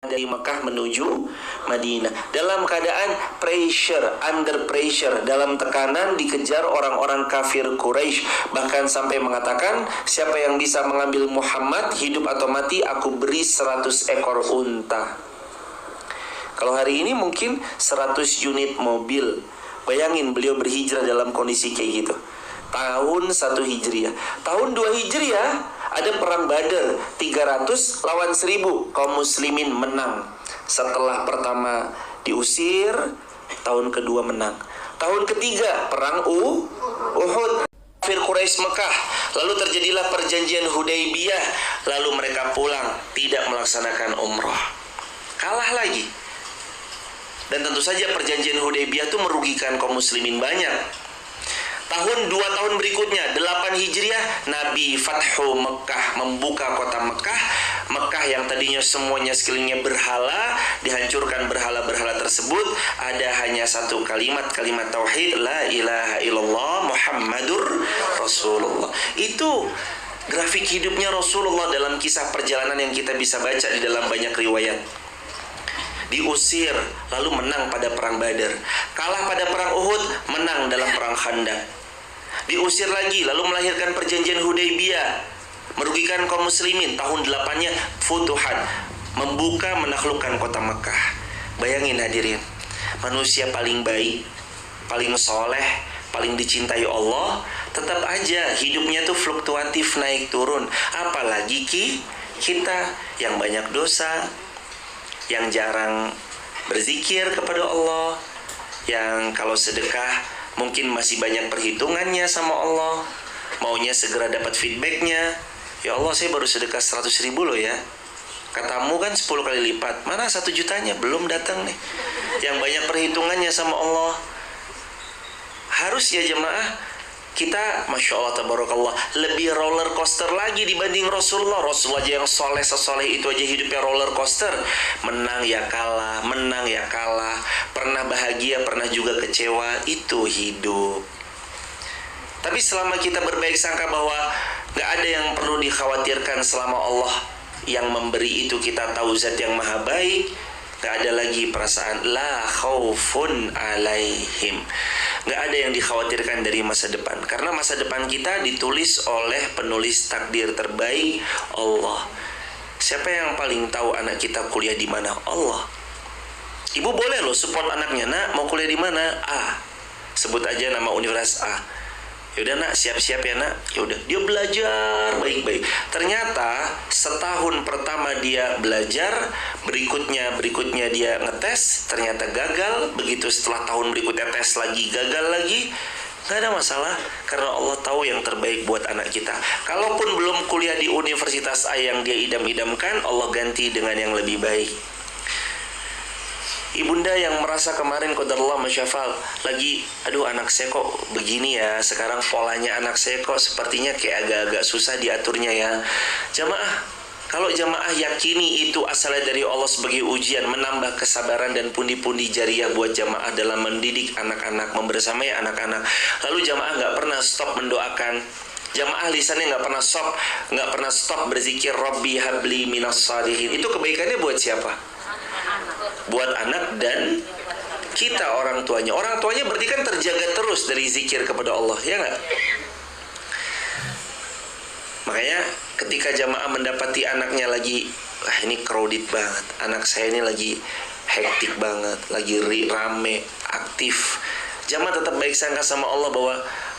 dari Mekah menuju Madinah dalam keadaan under pressure, dalam tekanan, dikejar orang-orang kafir Quraisy, bahkan sampai mengatakan, siapa yang bisa mengambil Muhammad hidup atau mati, aku beri 100 ekor unta. Kalau hari ini mungkin 100 unit mobil. Bayangin beliau berhijrah dalam kondisi kayak gitu. Tahun 1 Hijriah. Tahun 2 Hijriah ada perang Badar, 300 lawan 1000. Kaum muslimin menang. Setelah pertama diusir, tahun kedua menang. Tahun ketiga perang Uhud. Kafir Quraisy Mekah. Lalu terjadilah perjanjian Hudaybiyah. Lalu mereka pulang, tidak melaksanakan umrah. Kalah lagi. Dan tentu saja perjanjian Hudaybiyah itu merugikan kaum muslimin banyak. Tahun 2 tahun berikutnya, 8 Hijriah, Nabi Fathu Mekah, membuka kota Mekah. Mekah yang tadinya semuanya sekelilingnya berhala, dihancurkan berhala-berhala tersebut. Ada hanya satu kalimat tauhid, la ilaha illallah Muhammadur Rasulullah. Itu grafik hidupnya Rasulullah dalam kisah perjalanan yang kita bisa baca di dalam banyak riwayat. Diusir, lalu menang pada perang Badar. Kalah pada perang Uhud, menang dalam perang Khandaq. Diusir lagi, lalu melahirkan perjanjian Hudaybiyah, merugikan kaum muslimin. Tahun 8-nya Futuhat, membuka, menaklukkan kota Mekah. Bayangin hadirin, manusia paling baik, paling soleh, paling dicintai Allah, tetap aja hidupnya tuh fluktuatif, naik turun. Apalagi kita yang banyak dosa, yang jarang berzikir kepada Allah, yang kalau sedekah mungkin masih banyak perhitungannya sama Allah, maunya segera dapat feedbacknya. Ya Allah, saya baru sedekah 100.000 loh ya, katamu kan 10 kali lipat, mana 1 jutanya belum datang nih. Yang banyak perhitungannya sama Allah. Harus ya jemaah, kita Masya Allah Tabarakallah lebih roller coaster lagi dibanding Rasulullah. Rasulullah aja yang soleh sesoleh itu aja hidupnya roller coaster. Menang ya kalah, menang ya kalah, pernah bahagia, pernah juga kecewa. Itu hidup. Tapi selama kita berbaik sangka bahwa gak ada yang perlu dikhawatirkan, selama Allah yang memberi itu kita tahu zat yang maha baik, gak ada lagi perasaan la khaufun alaihim. Gak ada yang dikhawatirkan dari masa depan, karena masa depan kita ditulis oleh penulis takdir terbaik, Allah. Siapa yang paling tahu anak kita kuliah di mana? Allah. Ibu boleh loh support anaknya, nak mau kuliah di mana? A. Sebut aja nama universitas A. Yaudah nak, siap-siap ya nak. Yaudah, dia belajar baik-baik. Ternyata setahun pertama dia belajar, berikutnya dia ngetes, ternyata gagal. Begitu setelah tahun berikutnya tes lagi, gagal lagi. Gak ada masalah, karena Allah tahu yang terbaik buat anak kita. Kalaupun belum kuliah di universitas A yang dia idam-idamkan, Allah ganti dengan yang lebih baik. Ibunda yang merasa kemarin qadarullah masyafal lagi, aduh anak saya kok begini ya, sekarang polanya anak saya kok sepertinya kayak agak-agak susah diaturnya ya. Jamaah, kalau jamaah yakini itu asalnya dari Allah sebagai ujian, menambah kesabaran dan pundi-pundi jariah buat jamaah dalam mendidik anak-anak, membersamai anak-anak. Lalu jamaah gak pernah stop mendoakan, jamaah lisannya gak pernah stop berzikir Rabbi habli minas salihin. Itu kebaikannya buat siapa? Buat anak dan kita orang tuanya. Orang tuanya berarti kan terjaga terus dari zikir kepada Allah, ya nggak? Makanya ketika jamaah mendapati anaknya lagi, wah ini crowded banget, anak saya ini lagi hektik banget, lagi rame, aktif, jamaah tetap baik sangka sama Allah bahwa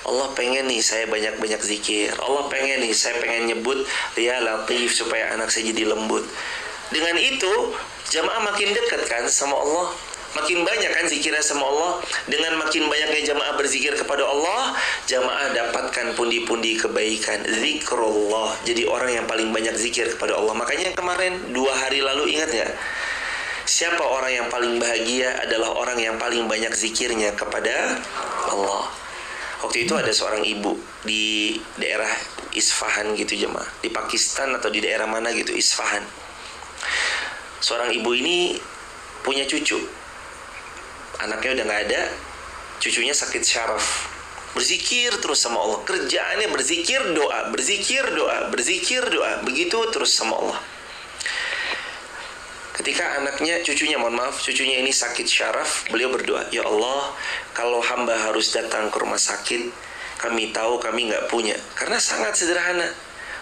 Allah pengen nih saya banyak-banyak zikir, Allah pengen nih saya pengen nyebut ya Latif supaya anak saya jadi lembut. Dengan itu jamaah makin dekat kan sama Allah, makin banyak kan zikirnya sama Allah. Dengan makin banyaknya jamaah berzikir kepada Allah, jamaah dapatkan pundi-pundi kebaikan, zikrullah, jadi orang yang paling banyak zikir kepada Allah. Makanya kemarin 2 hari lalu, ingat ya, siapa orang yang paling bahagia? Adalah orang yang paling banyak zikirnya kepada Allah. Waktu itu ada seorang ibu di daerah Isfahan gitu jemaah, di Pakistan atau di daerah mana gitu, Isfahan. Seorang ibu ini punya cucu, anaknya udah gak ada, cucunya sakit syaraf, berzikir terus sama Allah, kerjaannya berzikir doa, berzikir doa, berzikir doa, begitu terus sama Allah. Ketika cucunya ini sakit syaraf, beliau berdoa, ya Allah, kalau hamba harus datang ke rumah sakit, kami tahu kami nggak punya, karena sangat sederhana,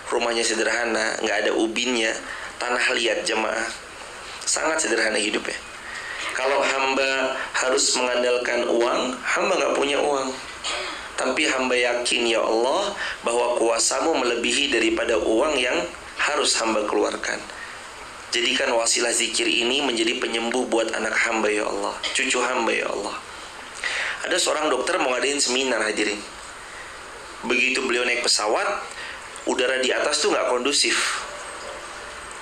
rumahnya sederhana, nggak ada ubinnya, tanah liat jemaah, sangat sederhana hidupnya. Kalau hamba harus mengandalkan uang, hamba nggak punya uang, tapi hamba yakin ya Allah bahwa kuasamu melebihi daripada uang yang harus hamba keluarkan. Jadikan wasilah zikir ini menjadi penyembuh buat anak hamba ya Allah, cucu hamba ya Allah. Ada seorang dokter mau ngadain seminar, hadirin. Begitu beliau naik pesawat, udara di atas tuh nggak kondusif,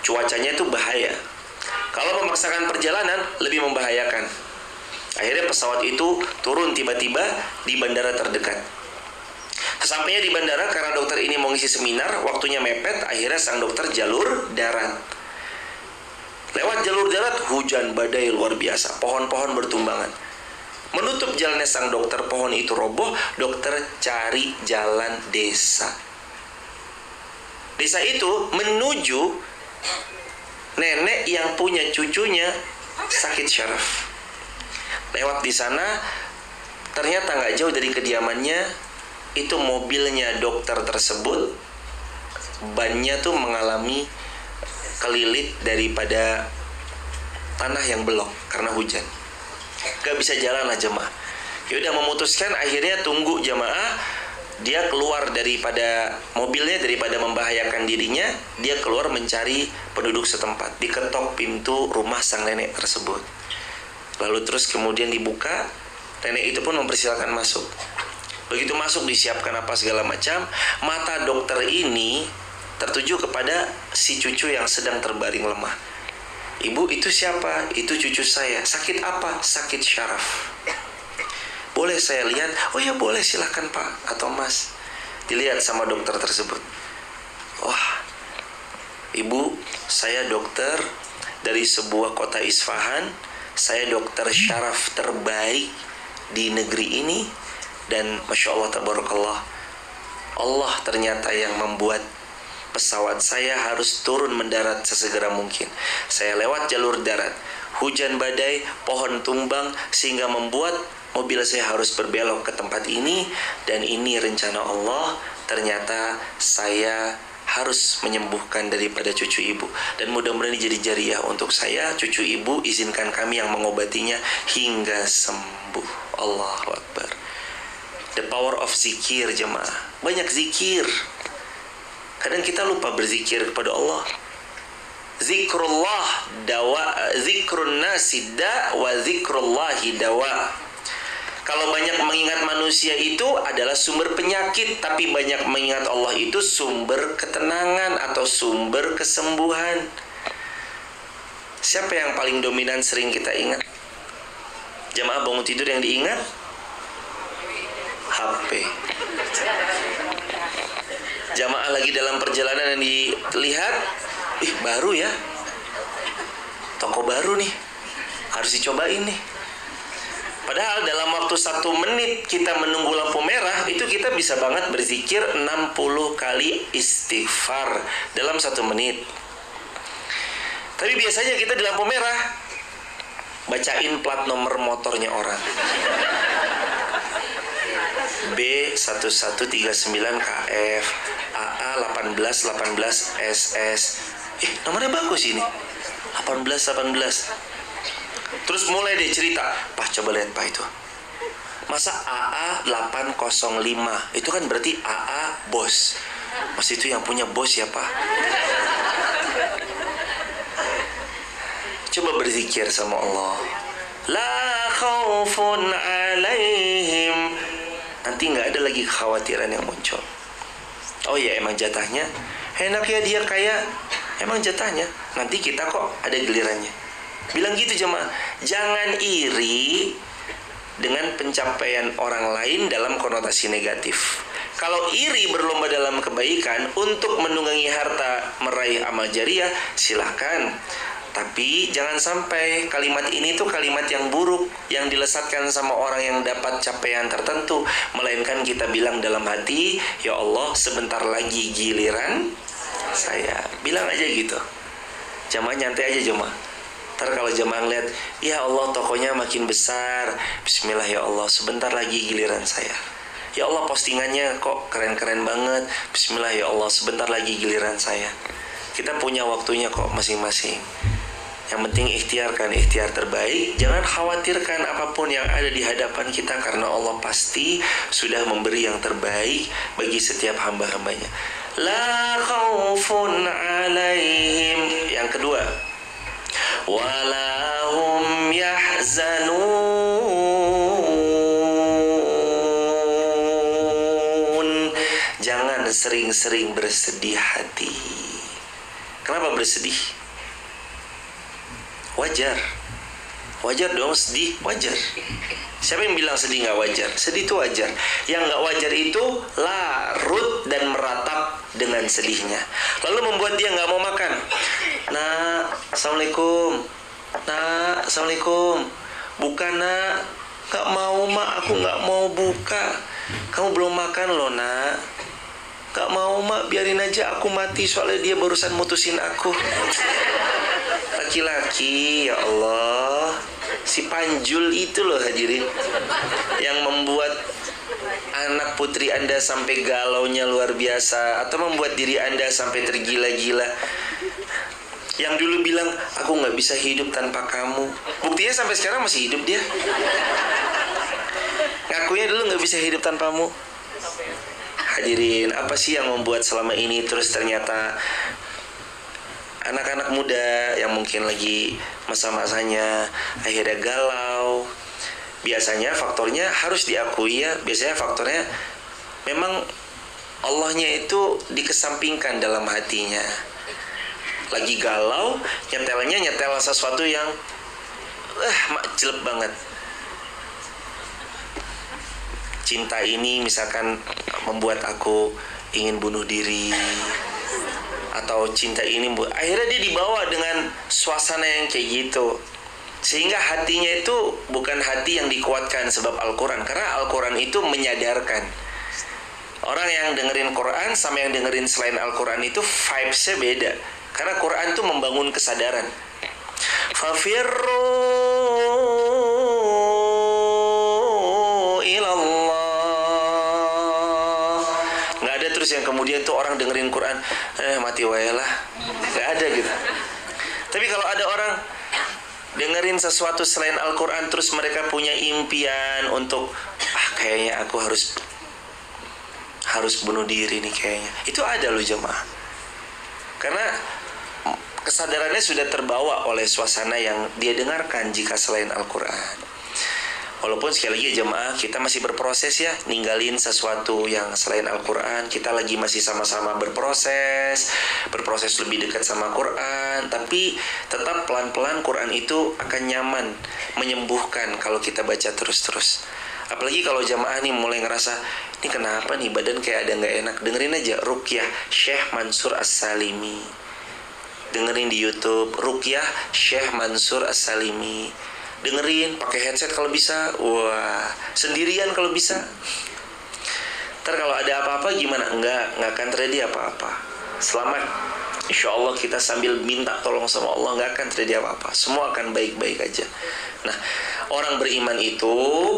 cuacanya tuh bahaya. Kalau memaksakan perjalanan lebih membahayakan. Akhirnya pesawat itu turun tiba-tiba di bandara terdekat. Sesampainya di bandara, karena dokter ini mau ngisi seminar, waktunya mepet, akhirnya sang dokter jalur darat. Lewat jalur darat, hujan badai luar biasa, pohon-pohon bertumbangan. Menutup jalannya sang dokter, pohon itu roboh, dokter cari jalan desa. Desa itu menuju nenek yang punya cucunya sakit syaraf. Lewat di sana, ternyata nggak jauh dari kediamannya, itu mobilnya dokter tersebut, bannya tuh mengalami kelilit daripada tanah yang belok karena hujan. Gak bisa jalan lah jemaah. Ya udah memutuskan akhirnya tunggu jemaah. Dia keluar daripada mobilnya, daripada membahayakan dirinya, dia keluar mencari penduduk setempat. Diketok pintu rumah sang nenek tersebut. Lalu terus kemudian dibuka, nenek itu pun mempersilakan masuk. Begitu masuk disiapkan apa segala macam. Mata dokter ini tertuju kepada si cucu yang sedang terbaring lemah. Ibu, itu siapa? Itu cucu saya. Sakit apa? Sakit syaraf. Boleh saya lihat? Oh ya boleh, silahkan Pak atau Mas. Dilihat sama dokter tersebut. Wah, Ibu, saya dokter dari sebuah kota Isfahan. Saya dokter syaraf terbaik di negeri ini. Dan Masya Allah, tabarakallah, Allah ternyata yang membuat pesawat saya harus turun mendarat sesegera mungkin. Saya lewat jalur darat, hujan badai, pohon tumbang, sehingga membuat mobil saya harus berbelok ke tempat ini. Dan ini rencana Allah. Ternyata saya harus menyembuhkan daripada cucu ibu. Dan mudah-mudahan ini jadi jariah untuk saya. Cucu ibu, izinkan kami yang mengobatinya hingga sembuh. Allahu Akbar. The power of zikir jemaah. Banyak zikir. Kadang kita lupa berzikir kepada Allah. Zikrullah dawa, zikrun nasi da wa zikrullahi dawa. Kalau banyak mengingat manusia itu adalah sumber penyakit, tapi banyak mengingat Allah itu sumber ketenangan atau sumber kesembuhan. Siapa yang paling dominan sering kita ingat? Jamaah bangun tidur yang diingat? HP. Jamaah lagi dalam perjalanan yang dilihat, baru ya, toko baru nih, harus dicobain nih. Padahal dalam waktu 1 menit kita menunggu lampu merah, itu kita bisa banget berzikir 60 kali istighfar dalam 1 menit. Tapi biasanya kita di lampu merah bacain plat nomor motornya orang. B1139KF AA1818SS. Nomornya bagus ini. 1818. Terus mulai deh cerita. Pak, coba lihat Pak itu. Masa AA805? Itu kan berarti AA bos. Mas itu yang punya bos ya Pak? Coba berzikir sama Allah. La khaufun alaihim. Nanti nggak ada lagi kekhawatiran yang muncul. Oh ya, emang jatahnya enak ya, dia kaya, emang jatahnya. Nanti kita kok ada gilirannya. Bilang gitu jemaah. Jangan iri dengan pencapaian orang lain dalam konotasi negatif. Kalau iri berlomba dalam kebaikan untuk menunggangi harta, meraih amal jariah, silahkan. Tapi jangan sampai kalimat ini tuh kalimat yang buruk, yang dilesatkan sama orang yang dapat capaian tertentu. Melainkan kita bilang dalam hati, ya Allah, sebentar lagi giliran saya. Bilang aja gitu. Jamaah nyantai aja jemaah. Ntar kalau jamaah ngeliat, ya Allah tokonya makin besar, bismillah ya Allah, sebentar lagi giliran saya. Ya Allah postingannya kok keren-keren banget, bismillah ya Allah, sebentar lagi giliran saya. Kita punya waktunya kok masing-masing. Yang penting ikhtiarkan ikhtiar terbaik. Jangan khawatirkan apapun yang ada di hadapan kita, karena Allah pasti sudah memberi yang terbaik bagi setiap hamba-hambanya. La khaufun alaihim. Yang kedua, walahum yahzanun. Jangan sering-sering bersedih hati. Kenapa bersedih? Wajar dong sedih, wajar. Siapa yang bilang sedih gak wajar? Sedih itu wajar. Yang gak wajar itu larut dan meratap dengan sedihnya, lalu membuat dia gak mau makan. Nak, assalamualaikum. Nak, assalamualaikum. Buka nak. Gak mau mak, aku gak mau buka. Kamu belum makan loh nak. Gak mau mak, biarin aja aku mati, soalnya dia barusan mutusin aku. Laki-laki, ya Allah, si Panjul itu loh hadirin, yang membuat anak putri Anda sampai galaunya luar biasa, atau membuat diri Anda sampai tergila-gila. Yang dulu bilang, aku gak bisa hidup tanpa kamu, buktinya sampai sekarang masih hidup dia. Ngakunya dulu gak bisa hidup tanpamu. Hadirin, apa sih yang membuat selama ini terus ternyata anak-anak muda yang mungkin lagi masa-masanya akhirnya galau? Biasanya faktornya harus diakui ya, biasanya faktornya memang Allahnya itu dikesampingkan dalam hatinya. Lagi galau, nyetel sesuatu yang jelek banget. Cinta ini misalkan membuat aku ingin bunuh diri, atau cinta ini akhirnya dia dibawa dengan suasana yang kayak gitu, sehingga hatinya itu bukan hati yang dikuatkan sebab Al-Quran. Karena Al-Quran itu menyadarkan. Orang yang dengerin Quran sama yang dengerin selain Al-Quran itu vibes-nya beda. Karena Quran itu membangun kesadaran. Fafirru ilallah. Nggak ada terus yang kemudian tuh orang dengerin Quran, mati wae lah. Nggak ada gitu. Tapi kalau ada orang dengerin sesuatu selain Al-Quran, terus mereka punya impian untuk kayaknya aku harus bunuh diri nih kayaknya. Itu ada loh jemaah. Karena kesadarannya sudah terbawa oleh suasana yang dia dengarkan jika selain Al-Quran. Walaupun sekali lagi jemaah, kita masih berproses ya, ninggalin sesuatu yang selain Al-Quran. Kita lagi masih sama-sama berproses lebih dekat sama Quran. Tapi tetap pelan-pelan Quran itu akan nyaman, menyembuhkan kalau kita baca terus-terus. Apalagi kalau jamaah nih mulai ngerasa, ini kenapa nih badan kayak ada gak enak, dengerin aja Ruqyah Syekh Mansur As-Salimi. Dengerin di YouTube Ruqyah Syekh Mansur As-Salimi. Dengerin pakai headset kalau bisa. Wah, sendirian kalau bisa. Ntar kalau ada apa-apa gimana? Enggak akan terjadi apa-apa. Selamat. Insya Allah kita sambil minta tolong sama Allah, nggak akan terjadi apa-apa. Semua akan baik-baik aja. Nah, orang beriman itu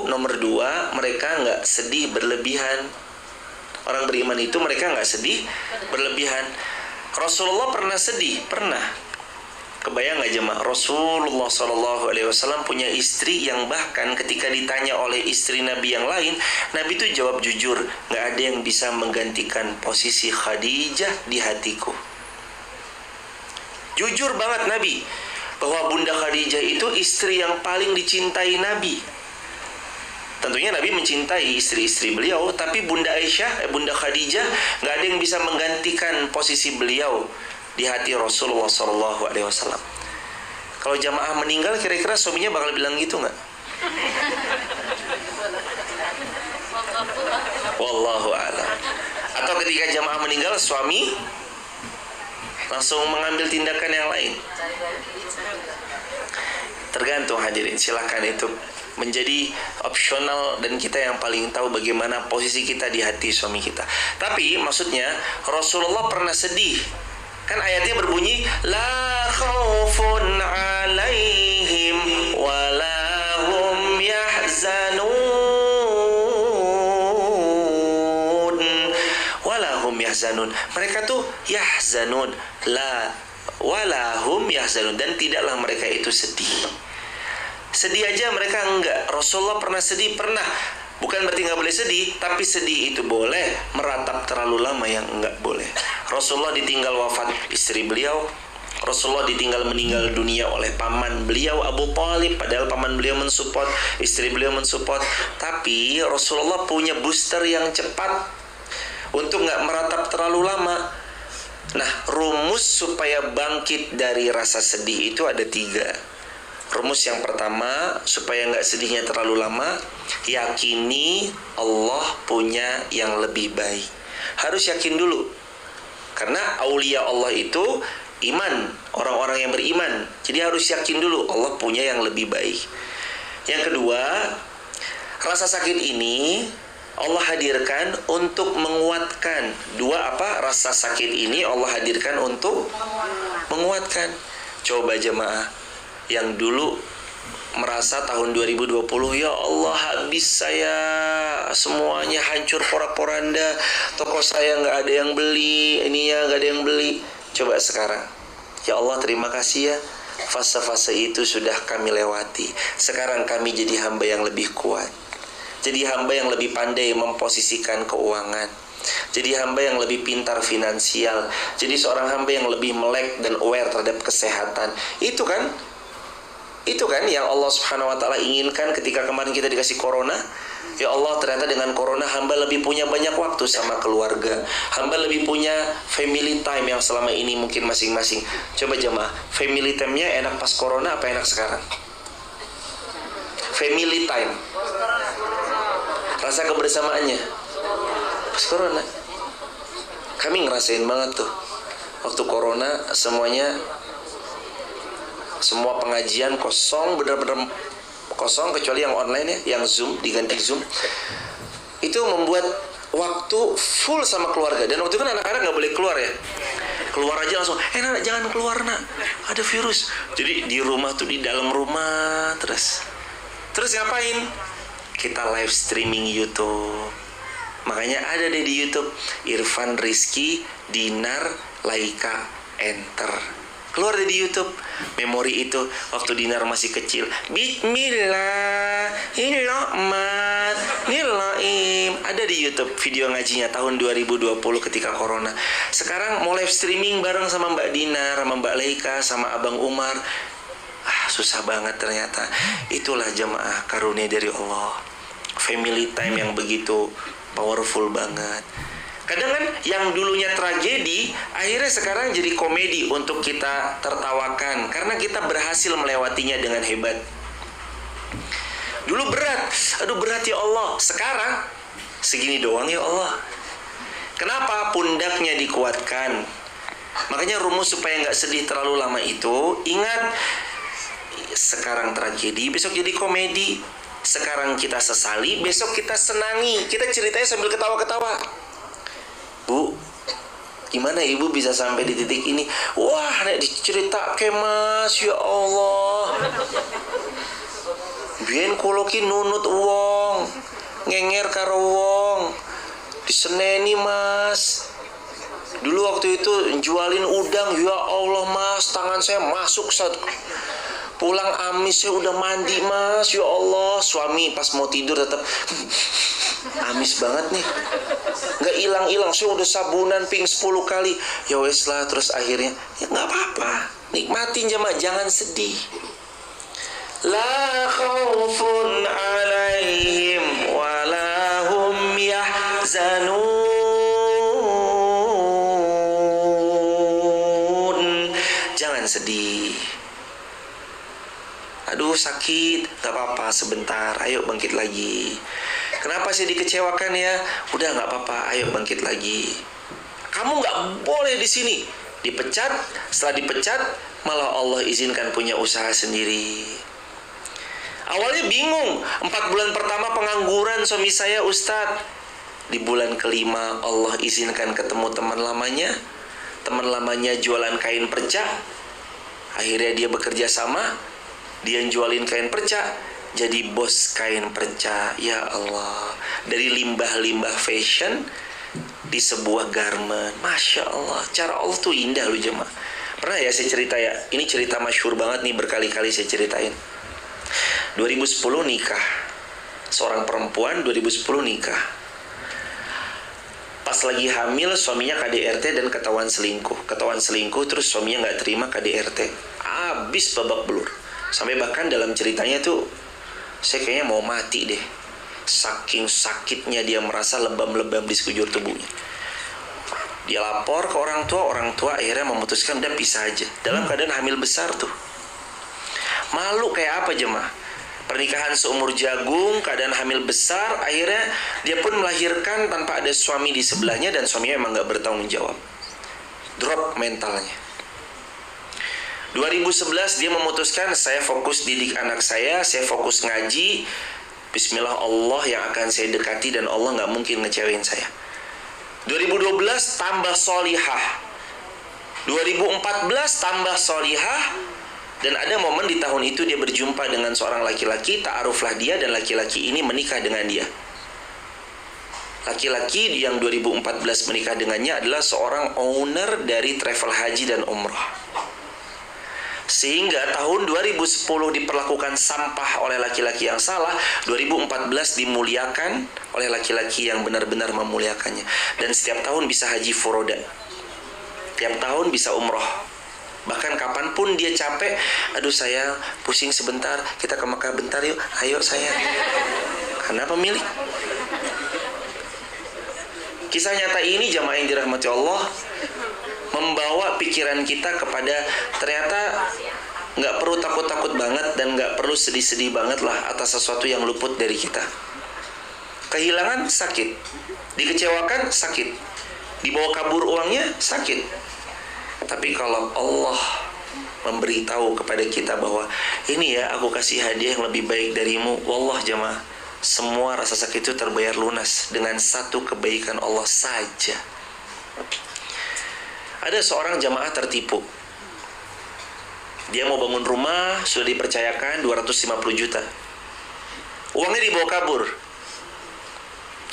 nomor 2, mereka nggak sedih berlebihan. Orang beriman itu mereka nggak sedih berlebihan. Rasulullah pernah sedih, pernah. Kebayang nggak jemaah? Rasulullah SAW punya istri yang bahkan ketika ditanya oleh istri Nabi yang lain, Nabi itu jawab jujur, nggak ada yang bisa menggantikan posisi Khadijah di hatiku. Jujur banget Nabi bahwa Bunda Khadijah itu istri yang paling dicintai Nabi. Tentunya Nabi mencintai istri-istri beliau, tapi Bunda Aisyah, Bunda Khadijah nggak ada yang bisa menggantikan posisi beliau di hati Rasulullah SAW. Kalau jamaah meninggal, kira-kira suaminya bakal bilang gitu nggak? Wallahu a'lam. Atau ketika jamaah meninggal, suami langsung mengambil tindakan yang lain. Tergantung hadirin, silakan itu menjadi opsional dan kita yang paling tahu bagaimana posisi kita di hati suami kita. Tapi maksudnya Rasulullah pernah sedih. Kan ayatnya berbunyi la khaufun alaihim yahzanun. Mereka tuh yahzanun, la walahum yahzanun, dan tidaklah mereka itu sedih. Sedih aja mereka enggak. Rasulullah pernah sedih? Pernah. Bukan berarti nggak boleh sedih, tapi sedih itu boleh. Meratap terlalu lama yang enggak boleh. Rasulullah ditinggal wafat istri beliau. Rasulullah ditinggal meninggal dunia oleh paman beliau Abu Thalib, padahal paman beliau mensupport, istri beliau mensupport. Tapi Rasulullah punya booster yang cepat untuk nggak meratap terlalu lama. Nah, rumus supaya bangkit dari rasa sedih itu ada 3. Rumus yang pertama, supaya nggak sedihnya terlalu lama, yakini Allah punya yang lebih baik. Harus yakin dulu. Karena aulia Allah itu iman, orang-orang yang beriman. Jadi harus yakin dulu Allah punya yang lebih baik. Yang kedua, rasa sakit ini Allah hadirkan untuk menguatkan. Rasa sakit ini Allah hadirkan untuk menguatkan. Coba jemaah yang dulu merasa tahun 2020, ya Allah habis saya, semuanya hancur porak-poranda, toko saya nggak ada yang beli, ini ya nggak ada yang beli. Coba sekarang, ya Allah terima kasih ya, fase-fase itu sudah kami lewati. Sekarang kami jadi hamba yang lebih kuat, jadi hamba yang lebih pandai memposisikan keuangan, jadi hamba yang lebih pintar finansial, jadi seorang hamba yang lebih melek dan aware terhadap kesehatan. Itu kan yang Allah Subhanahu wa taala inginkan ketika kemarin kita dikasih corona. Ya Allah, ternyata dengan corona hamba lebih punya banyak waktu sama keluarga. Hamba lebih punya family time yang selama ini mungkin masing-masing. Coba jemaah, family time-nya enak pas corona apa enak sekarang? Family time. Rasa kebersamaannya pas corona. Kami ngerasain banget tuh. Waktu corona semua pengajian kosong, benar-benar kosong, kecuali yang online ya, yang Zoom, diganti Zoom. Itu membuat waktu full sama keluarga. Dan waktu itu kan anak-anak nggak boleh keluar ya. Keluar aja langsung, nak jangan keluar nak, ada virus. Jadi di rumah tuh, di dalam rumah terus ngapain? Kita live streaming YouTube. Makanya ada deh di YouTube, Irfan Rizky Dinar Laika Enter. Keluar dari YouTube. Memori itu waktu Dinar masih kecil. Bismillahirrahmanirrahim. Ada di YouTube video ngajinya tahun 2020 ketika corona. Sekarang mau live streaming bareng sama Mbak Dinar, sama Mbak Leika, sama Abang Umar. Susah banget ternyata. Itulah jemaah karunia dari Allah. Family time yang begitu powerful banget. Kadang kan yang dulunya tragedi akhirnya sekarang jadi komedi untuk kita tertawakan karena kita berhasil melewatinya dengan hebat. Dulu berat, aduh berat ya Allah. Sekarang segini doang ya Allah. Kenapa? Pundaknya dikuatkan. Makanya rumus supaya nggak sedih terlalu lama itu, ingat, sekarang tragedi, besok jadi komedi. Sekarang kita sesali, besok kita senangi. Kita ceritanya sambil ketawa-ketawa. Bu, gimana ibu bisa sampai di titik ini? Wah, nek dicerita ke mas, ya Allah. Biyen kulo ki nunut wong, ngenger karo wong, diseneni mas. Dulu waktu itu jualin udang, ya Allah mas, tangan saya masuk saat pulang amis, saya udah mandi mas, ya Allah. Suami pas mau tidur tetap amis banget nih, nggak hilang-hilang. Saya udah sabunan ping 10 kali. Ya wes lah, terus akhirnya ya nggak apa-apa, nikmatin jemaah, jangan sedih. La khaufun alaihim walahum yahzanun. Jangan sedih. Aduh sakit, gak apa-apa, sebentar, ayo bangkit lagi. Kenapa sih dikecewakan ya? Udah gak apa-apa, ayo bangkit lagi. Kamu gak boleh di sini. Dipecat, setelah dipecat malah Allah izinkan punya usaha sendiri. Awalnya bingung, 4 bulan pertama pengangguran suami saya Ustadz. Di bulan kelima Allah izinkan ketemu teman lamanya. Teman lamanya jualan kain perca. Akhirnya dia bekerja sama, dia jualin kain perca, jadi bos kain perca. Ya Allah, dari limbah-limbah fashion di sebuah garment. Masya Allah, cara Allah tuh indah loh jemaah. Pernah ya saya cerita ya, ini cerita masyhur banget nih, berkali-kali saya ceritain. 2010 nikah, seorang perempuan 2010 nikah. Pas lagi hamil, suaminya KDRT dan ketahuan selingkuh, terus suaminya nggak terima KDRT. Abis babak belur. Sampai bahkan dalam ceritanya tuh, saya kayaknya mau mati deh. Saking sakitnya dia merasa lebam-lebam di sekujur tubuhnya. Dia lapor ke orang tua akhirnya memutuskan udah pisah aja. Dalam keadaan hamil besar tuh. Malu kayak apa jemaah? Pernikahan seumur jagung, keadaan hamil besar, akhirnya dia pun melahirkan tanpa ada suami di sebelahnya dan suaminya emang gak bertanggung jawab. Drop mentalnya. 2011 dia memutuskan, saya fokus didik anak saya fokus ngaji. Bismillah, Allah yang akan saya dekati dan Allah gak mungkin ngecewain saya. 2012 tambah solihah, 2014 tambah solihah. Dan ada momen di tahun itu dia berjumpa dengan seorang laki-laki, ta'aruflah dia dan laki-laki ini menikah dengan dia. Laki-laki yang 2014 menikah dengannya adalah seorang owner dari travel haji dan umrah. Sehingga tahun 2010 diperlakukan sampah oleh laki-laki yang salah, 2014 dimuliakan oleh laki-laki yang benar-benar memuliakannya. Dan setiap tahun bisa haji furoda, tiap tahun bisa umrah. Bahkan kapanpun dia capek, aduh sayang, pusing sebentar, kita ke Mekah bentar yuk, ayo sayang. Karena pemilik. Kisah nyata ini jamaah yang dirahmati Allah membawa pikiran kita kepada ternyata nggak perlu takut-takut banget dan nggak perlu sedih-sedih banget lah atas sesuatu yang luput dari kita. Kehilangan sakit, dikecewakan sakit, dibawa kabur uangnya sakit. Tapi kalau Allah memberitahu kepada kita bahwa ini ya aku kasih hadiah yang lebih baik darimu, wallah jamaah, semua rasa sakit itu terbayar lunas dengan satu kebaikan Allah saja. Ada seorang jamaah tertipu. Dia mau bangun rumah, sudah dipercayakan 250 juta. Uangnya dibawa kabur.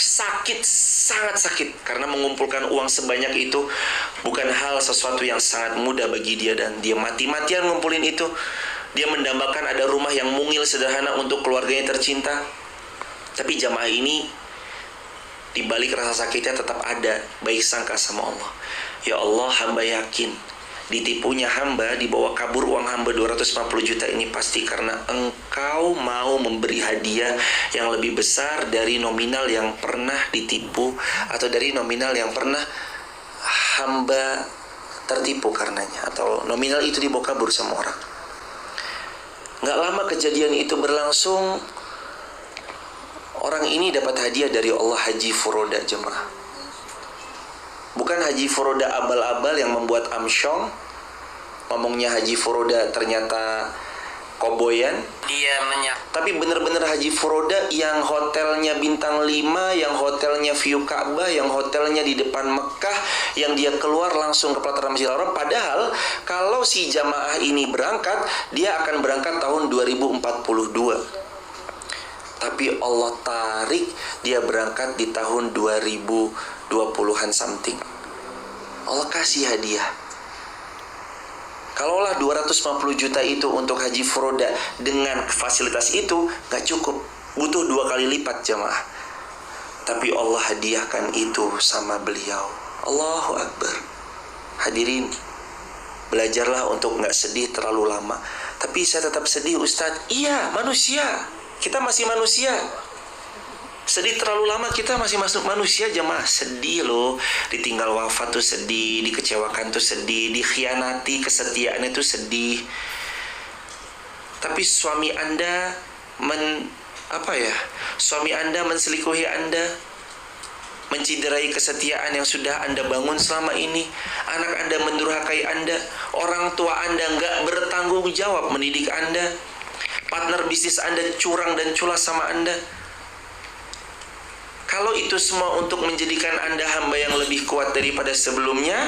Sakit, sangat sakit. Karena mengumpulkan uang sebanyak itu bukan hal sesuatu yang sangat mudah bagi dia. Dan dia mati-matian ngumpulin itu. Dia mendambakan ada rumah yang mungil sederhana untuk keluarganya tercinta. Tapi jamaah ini, di balik rasa sakitnya tetap ada baik sangka sama Allah. Ya Allah, hamba yakin ditipunya hamba, dibawa kabur uang hamba 250 juta ini pasti karena engkau mau memberi hadiah yang lebih besar dari nominal yang pernah ditipu atau dari nominal yang pernah hamba tertipu karenanya, atau nominal itu dibawa kabur sama orang. Gak lama kejadian itu berlangsung, orang ini dapat hadiah dari Allah, haji furoda jemaah. Bukan haji furoda abal-abal yang membuat amsyong, ngomongnya haji furoda ternyata koboyan. Tapi bener-bener haji furoda yang hotelnya bintang 5, yang hotelnya view Ka'bah, yang hotelnya di depan Mekah, yang dia keluar langsung ke pelataran Masjidil Haram. Padahal kalau si jamaah ini berangkat, dia akan berangkat tahun 2042. Tapi Allah tarik dia berangkat di tahun 2020-an something. Allah kasih hadiah. Kalaulah 250 juta itu untuk haji furoda dengan fasilitas itu gak cukup, butuh 2 kali lipat jamaah. Tapi Allah hadiahkan itu sama beliau. Allahu Akbar. Hadirin, belajarlah untuk gak sedih terlalu lama. Tapi saya tetap sedih Ustadz. Iya, manusia. Kita masih manusia. Sedih terlalu lama, kita masih masuk manusia jemaah. Sedih loh, ditinggal wafat tuh sedih, dikecewakan tuh sedih, dikhianati kesetiaan itu sedih. Tapi suami Anda suami Anda menselingkuhi Anda, menciderai kesetiaan yang sudah Anda bangun selama ini. Anak Anda mendurhakai Anda, orang tua Anda nggak bertanggung jawab mendidik Anda, partner bisnis Anda curang dan culas sama Anda. Kalau itu semua untuk menjadikan Anda hamba yang lebih kuat daripada sebelumnya,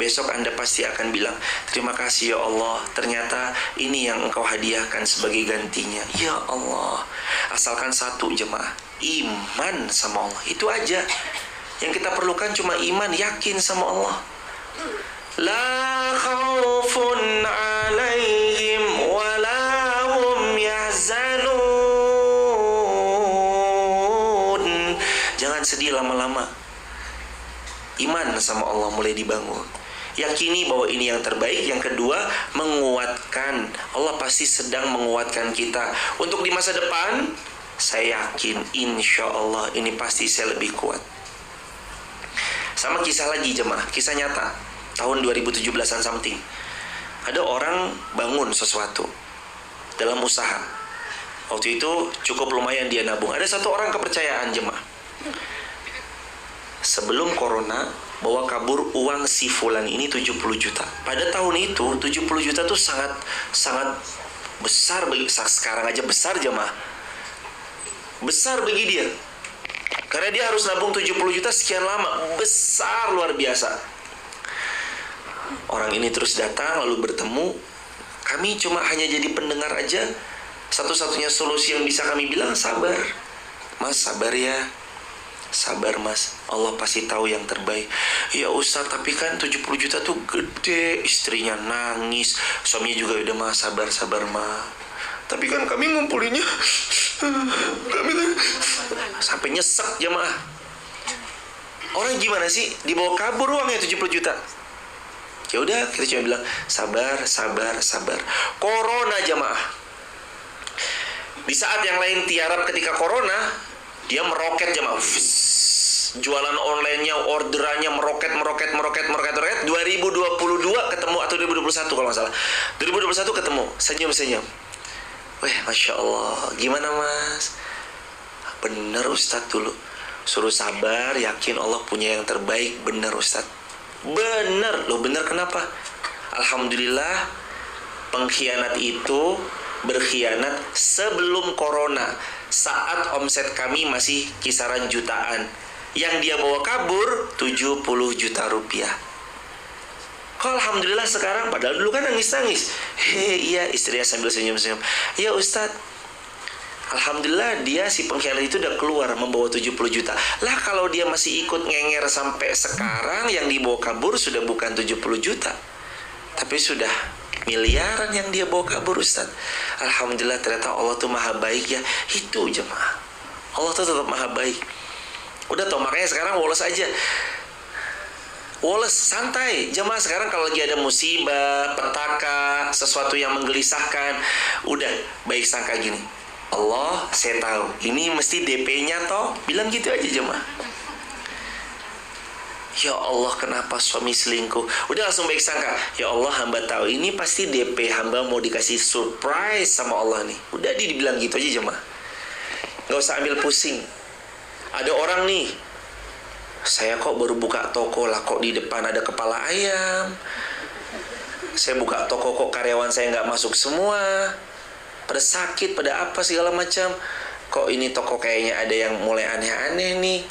besok Anda pasti akan bilang, terima kasih ya Allah, ternyata ini yang Engkau hadiahkan sebagai gantinya. Ya Allah, asalkan satu jemaah, iman sama Allah, itu aja. Yang kita perlukan cuma iman, yakin sama Allah. La khaufun alaihim wa la hum yahzanun. Jangan sedih lama-lama. Iman sama Allah mulai dibangun. Yakini bahwa ini yang terbaik. Yang kedua, menguatkan. Allah pasti sedang menguatkan kita. Untuk di masa depan, saya yakin insya Allah ini pasti saya lebih kuat. Sama kisah lagi jemaah, kisah nyata tahun 2017-an something. Ada orang bangun sesuatu dalam usaha. Waktu itu cukup lumayan dia nabung. Ada satu orang kepercayaan jemaah. Sebelum corona, bawa kabur uang si fulan ini 70 juta. Pada tahun itu 70 juta tuh sangat besar bagi, sekarang aja besar jemaah. Besar bagi dia. Karena dia harus nabung 70 juta sekian lama. Besar luar biasa. Orang ini terus datang lalu bertemu. Kami cuma hanya jadi pendengar aja. Satu-satunya solusi yang bisa kami bilang sabar. Mas sabar ya. Sabar mas, Allah pasti tahu yang terbaik. Ya Ustaz, tapi kan 70 juta tuh gede. Istrinya nangis, suaminya juga udah mah sabar mah. Tapi kan kami ngumpulinnya sampai nyesek jemaah. Orang gimana sih dibawa kabur uangnya 70 juta. Ya udah kita cuma bilang sabar. Corona jemaah. Di saat yang lain tiarap ketika corona, dia meroket jemaah. Jualan online-nya, orderannya meroket. 2022 ketemu atau 2021 kalau nggak salah. 2021 ketemu, senyum. Weh, Masya Allah. Gimana mas? Bener Ustadz dulu. Suruh sabar, yakin Allah punya yang terbaik. Bener Ustadz. Bener. Loh bener kenapa? Alhamdulillah, pengkhianat itu berkhianat sebelum corona. Saat omset kami masih kisaran jutaan. Yang dia bawa kabur 70 juta rupiah. Kok alhamdulillah sekarang, padahal dulu kan nangis-nangis. Iya, istrinya sambil senyum-senyum. Ya Ustadz, alhamdulillah dia si pengkhianat itu udah keluar membawa 70 juta. Lah kalau dia masih ikut ngenger sampai sekarang, yang dibawa kabur sudah bukan 70 juta. Tapi sudah miliaran yang dia bawa kabur Ustadz. Alhamdulillah ternyata Allah tuh maha baik ya. Itu jemaah, Allah tuh tetap maha baik. Udah toh, makanya sekarang woles aja. Woles, santai. Jemaah sekarang kalau lagi ada musibah, petaka, sesuatu yang menggelisahkan, udah baik sangka gini, Allah saya tahu ini mesti DP-nya toh. Bilang gitu aja jemaah. Ya Allah kenapa suami selingkuh. Udah langsung baik sangka. Ya Allah hamba tahu ini pasti DP hamba mau dikasih surprise sama Allah nih. Udah dibilang gitu aja jemaah. Gak usah ambil pusing. Ada orang nih, saya kok baru buka toko lah, kok di depan ada kepala ayam. Saya buka toko kok karyawan saya nggak masuk semua. Pada sakit, pada apa segala macam. Kok ini toko kayaknya ada yang mulai aneh-aneh nih.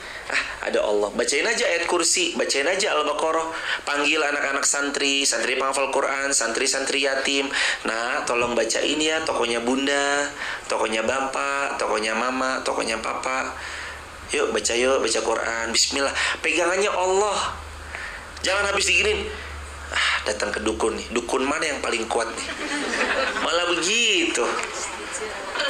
Ada Allah. Bacain aja ayat kursi, bacain aja Al-Baqarah. Panggil anak-anak santri penghafal Quran, santri yatim. Nah, tolong bacain ya, tokonya bunda, tokonya bapak, tokonya mama, tokonya papa. Yuk baca Quran. Bismillah. Pegangannya Allah. Jangan habis diginin. Datang ke dukun nih. Dukun mana yang paling kuat nih? Malah begitu.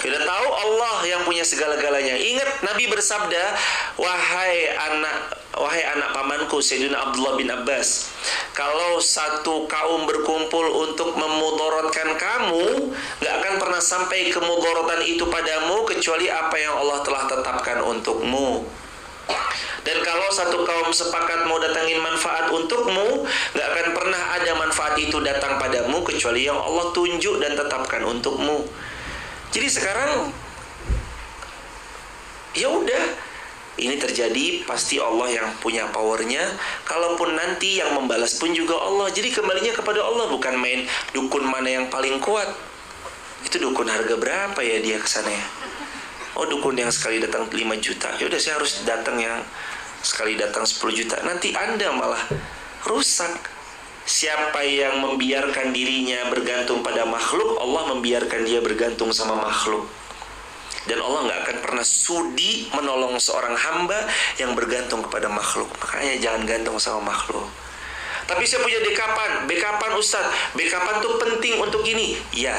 Kita tahu Allah yang punya segala-galanya. Ingat Nabi bersabda, wahai anak pamanku Sayyidina Abdullah bin Abbas, kalau satu kaum berkumpul untuk memudorotkan kamu, gak akan pernah sampai kemudorotan itu padamu kecuali apa yang Allah telah tetapkan untukmu. Dan kalau satu kaum sepakat mau datangin manfaat untukmu, gak akan pernah ada manfaat itu datang padamu kecuali yang Allah tunjuk dan tetapkan untukmu. Jadi sekarang ya udah, ini terjadi pasti Allah yang punya powernya. Kalaupun nanti yang membalas pun juga Allah. Jadi kembalinya kepada Allah, bukan main dukun mana yang paling kuat. Itu dukun harga berapa ya dia kesana ya? Oh dukun yang sekali datang 5 juta. Ya udah saya harus datang yang sekali datang 10 juta. Nanti Anda malah rusak. Siapa yang membiarkan dirinya bergantung pada makhluk, Allah membiarkan dia bergantung sama makhluk. Dan Allah nggak akan pernah sudi menolong seorang hamba yang bergantung kepada makhluk. Makanya jangan gantung sama makhluk. Tapi saya punya backupan Ustadz. Backupan tuh penting untuk ini. Ya,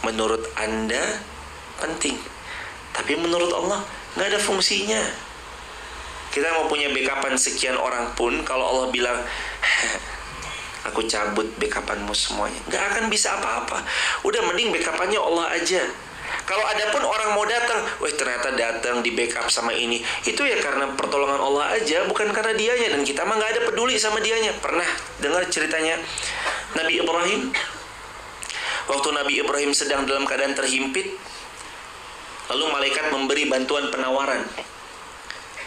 menurut Anda penting. Tapi menurut Allah nggak ada fungsinya. Kita mau punya backupan sekian orang pun, kalau Allah bilang, aku cabut backupanmu semuanya, nggak akan bisa apa-apa. Udah mending backupannya Allah aja. Kalau ada pun orang mau datang, wah ternyata datang di backup sama ini, itu ya karena pertolongan Allah aja, bukan karena dianya. Dan kita mah nggak ada peduli sama dianya. Pernah dengar ceritanya Nabi Ibrahim? Waktu Nabi Ibrahim sedang dalam keadaan terhimpit, lalu malaikat memberi bantuan penawaran.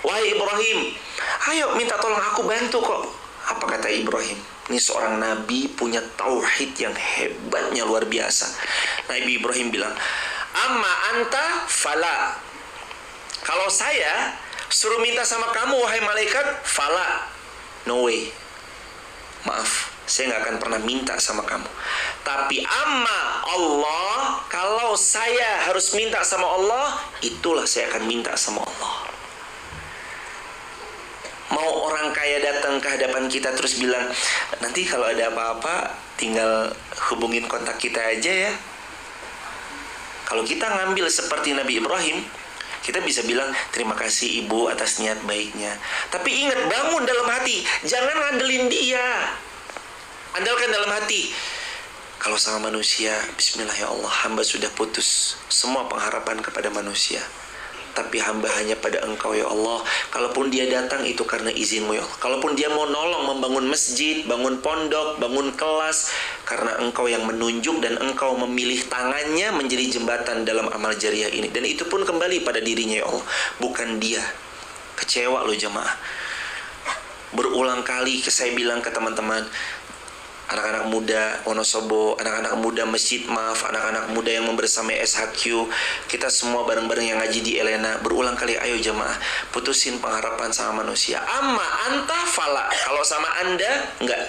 Wahai Ibrahim, ayo minta tolong aku bantu kok. Apa kata Ibrahim? Ini seorang nabi punya tauhid yang hebatnya luar biasa. Nabi Ibrahim bilang, amma anta fala. Kalau saya suruh minta sama kamu wahai malaikat, fala, no way. Maaf, saya nggak akan pernah minta sama kamu. Tapi amma Allah, kalau saya harus minta sama Allah, itulah saya akan minta sama Allah. Mau orang kaya datang ke hadapan kita terus bilang, nanti kalau ada apa-apa tinggal hubungin kontak kita aja ya. Kalau kita ngambil seperti Nabi Ibrahim, kita bisa bilang, terima kasih ibu atas niat baiknya. Tapi ingat, bangun dalam hati, jangan ngandelin dia. Andalkan dalam hati. Kalau sama manusia, bismillah ya Allah, hamba sudah putus semua pengharapan kepada manusia. Tapi hamba hanya pada Engkau ya Allah. Kalaupun dia datang itu karena izin-Mu ya Allah. Kalaupun dia mau nolong membangun masjid, bangun pondok, bangun kelas, karena Engkau yang menunjuk dan Engkau memilih tangannya menjadi jembatan dalam amal jariah ini. Dan itu pun kembali pada dirinya ya Allah, bukan dia. Kecewa loh jemaah. Berulang kali saya bilang ke teman-teman, anak-anak muda Wonosobo, anak-anak muda Masjid Maaf, anak-anak muda yang membersamai SHQ, kita semua bareng-bareng yang ngaji di Elena, berulang kali, ayo jemaah, putusin pengharapan sama manusia. Amma anta fala. Kalau sama Anda, enggak.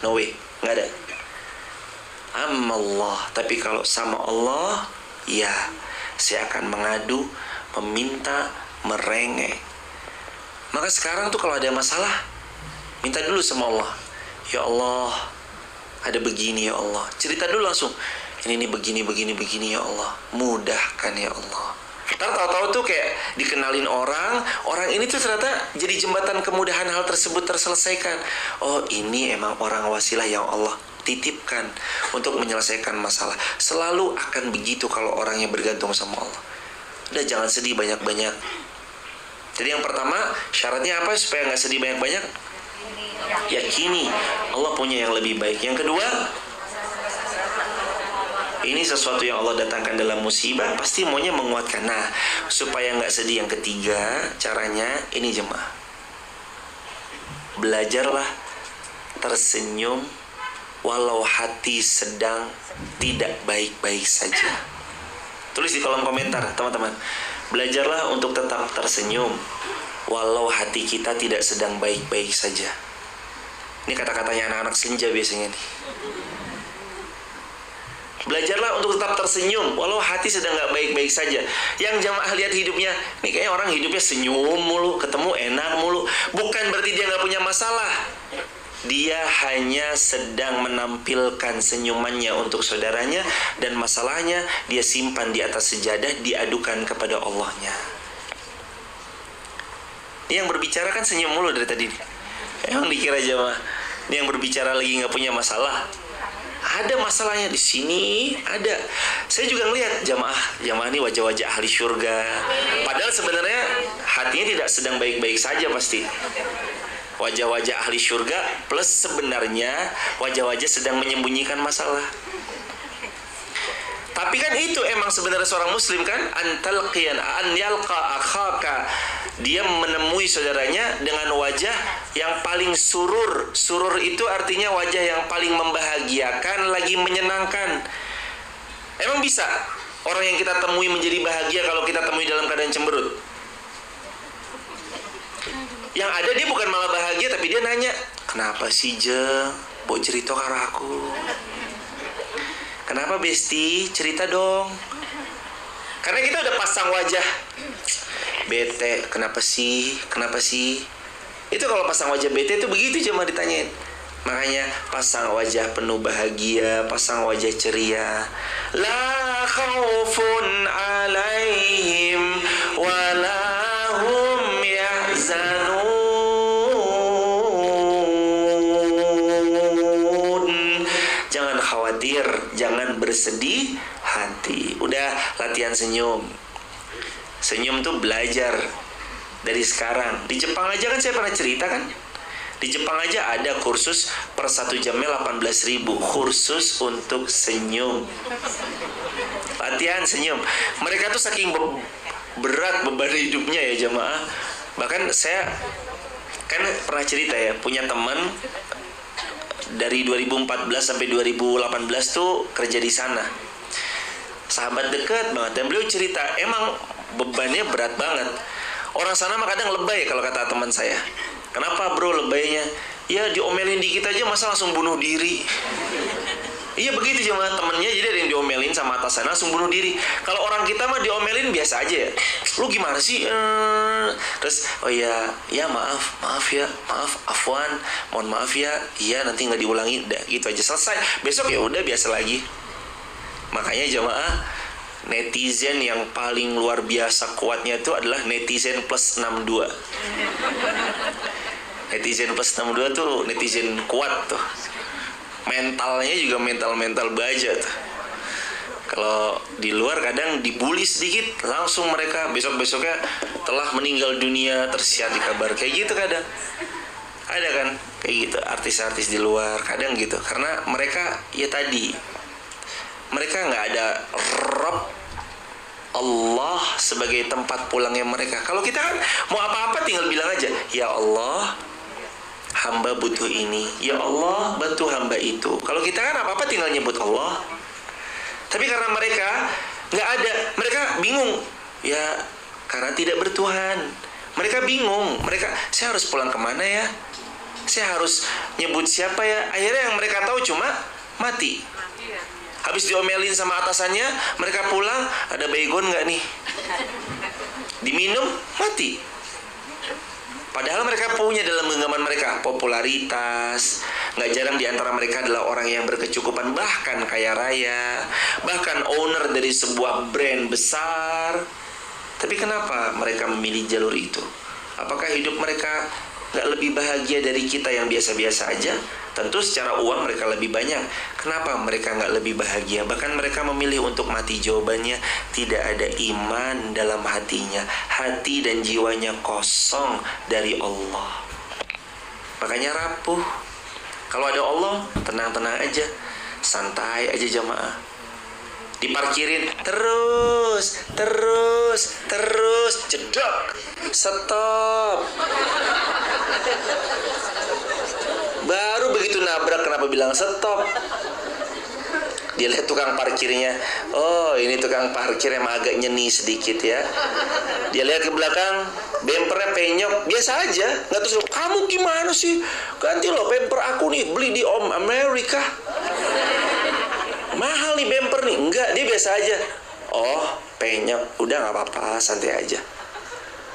No way, enggak ada. Amma Allah. Tapi kalau sama Allah, ya, saya akan mengadu, meminta, merengek. Maka sekarang tuh kalau ada masalah, minta dulu sama Allah. Ya Allah, ada begini ya Allah. Cerita dulu langsung. Ini begini ya Allah. Mudahkan ya Allah. Ntar tahu-tahu tuh kayak dikenalin orang ini tuh ternyata jadi jembatan kemudahan hal tersebut terselesaikan. Oh, ini emang orang wasilah yang Allah titipkan untuk menyelesaikan masalah. Selalu akan begitu kalau orangnya bergantung sama Allah. Udah jangan sedih banyak-banyak. Jadi yang pertama, syaratnya apa supaya nggak sedih banyak-banyak? Yakini Allah punya yang lebih baik. Yang kedua, ini sesuatu yang Allah datangkan dalam musibah, pasti maunya menguatkan. Nah, supaya nggak sedih, yang ketiga caranya ini jemaah, belajarlah tersenyum walau hati sedang tidak baik-baik saja. Tulis di kolom komentar teman-teman, belajarlah untuk tetap tersenyum walau hati kita tidak sedang baik-baik saja. Ini kata-katanya anak-anak senja biasanya nih. Belajarlah untuk tetap tersenyum walau hati sedang gak baik-baik saja. Yang jamaah lihat hidupnya, nih kayaknya orang hidupnya senyum mulu, ketemu enak mulu. Bukan berarti dia gak punya masalah. Dia hanya sedang menampilkan senyumannya untuk saudaranya, dan masalahnya dia simpan di atas sejadah, diadukan kepada Allahnya. Ini yang berbicara kan senyum mulu dari tadi. Emang dikira jamaah ini yang berbicara lagi nggak punya masalah? Ada masalahnya di sini, ada. Saya juga ngelihat jamaah ini wajah-wajah ahli syurga. Padahal sebenarnya hatinya tidak sedang baik-baik saja pasti. Wajah-wajah ahli syurga plus sebenarnya wajah-wajah sedang menyembunyikan masalah. Tapi kan itu emang sebenarnya seorang muslim kan, an yalqa akhaka, dia menemui saudaranya dengan wajah yang paling surur. Surur itu artinya wajah yang paling membahagiakan, lagi menyenangkan. Emang bisa orang yang kita temui menjadi bahagia kalau kita temui dalam keadaan cemberut? Yang ada dia bukan malah bahagia, tapi dia nanya, kenapa sih Jeng, mau cerita karo aku? Kenapa Besti? Cerita dong. Karena kita udah pasang wajah bete, kenapa sih? Itu kalau pasang wajah bete itu begitu cuma ditanyain. Makanya pasang wajah penuh bahagia, pasang wajah ceria. La khaufun alaihim wala hum yahzanun. Jangan khawatir, jangan bersedih hati. Udah latihan senyum. Senyum tuh belajar dari sekarang. Di Jepang aja kan saya pernah cerita kan. Di Jepang aja ada kursus per 1 jamnya 18.000. Kursus untuk senyum. Latihan senyum. Mereka tuh saking berat beban hidupnya ya jamaah. Bahkan saya kan pernah cerita ya, punya teman dari 2014 sampai 2018 tuh kerja di sana. Sahabat dekat banget, dan beliau cerita emang bebannya berat banget. Orang sana mah kadang lebay kalau kata teman saya. Kenapa bro lebaynya? Ya diomelin dikit aja masa langsung bunuh diri. Iya begitu cuma temennya, jadi ada yang diomelin sama atasannya langsung bunuh diri. Kalau orang kita mah diomelin biasa aja ya. Lu gimana sih? Terus oh ya maaf ya, afwan, mohon maaf ya. Iya nanti nggak diulangi, udah gitu aja selesai. Besok ya udah biasa lagi. Makanya jamaah, netizen yang paling luar biasa kuatnya itu adalah netizen plus 62. Netizen plus 62 tuh netizen kuat tuh. Mentalnya juga mental baja tuh. Kalau di luar kadang dibully sedikit langsung mereka besok-besoknya telah meninggal dunia, tersiar di kabar kayak gitu kadang. Ada kan kayak gitu artis-artis di luar kadang gitu, karena mereka ya tadi mereka nggak ada Rabb Allah sebagai tempat pulangnya mereka. Kalau kita kan mau apa-apa tinggal bilang aja, ya Allah hamba butuh ini, ya Allah bantu hamba itu. Kalau kita kan apa-apa tinggal nyebut Allah. Tapi karena mereka nggak ada, mereka bingung ya, karena tidak bertuhan. Mereka bingung, saya harus pulang kemana ya, saya harus nyebut siapa ya. Akhirnya yang mereka tahu cuma mati. Habis diomelin sama atasannya, mereka pulang, ada baygon nggak nih? Diminum, mati. Padahal mereka punya dalam genggaman mereka popularitas. Nggak jarang di antara mereka adalah orang yang berkecukupan, bahkan kaya raya, bahkan owner dari sebuah brand besar. Tapi kenapa mereka memilih jalur itu? Apakah hidup mereka nggak lebih bahagia dari kita yang biasa-biasa aja? Tentu secara uang mereka lebih banyak. Kenapa mereka nggak lebih bahagia? Bahkan mereka memilih untuk mati. Jawabannya, tidak ada iman dalam hatinya. Hati dan jiwanya kosong dari Allah. Makanya rapuh. Kalau ada Allah, tenang-tenang aja, santai aja jamaah. Diparkirin terus, jedok, stop. Baru begitu nabrak kenapa bilang stop? Dia lihat tukang parkirnya, oh ini tukang parkir yang agak nyeni sedikit ya. Dia lihat ke belakang, bempernya penyok, biasa aja. Nggak terus, kamu gimana sih? Ganti loh bemper aku nih, beli di Om Amerika. Mahal nih bemper nih. Enggak, dia biasa aja. Oh penyok, udah nggak apa-apa, santai aja.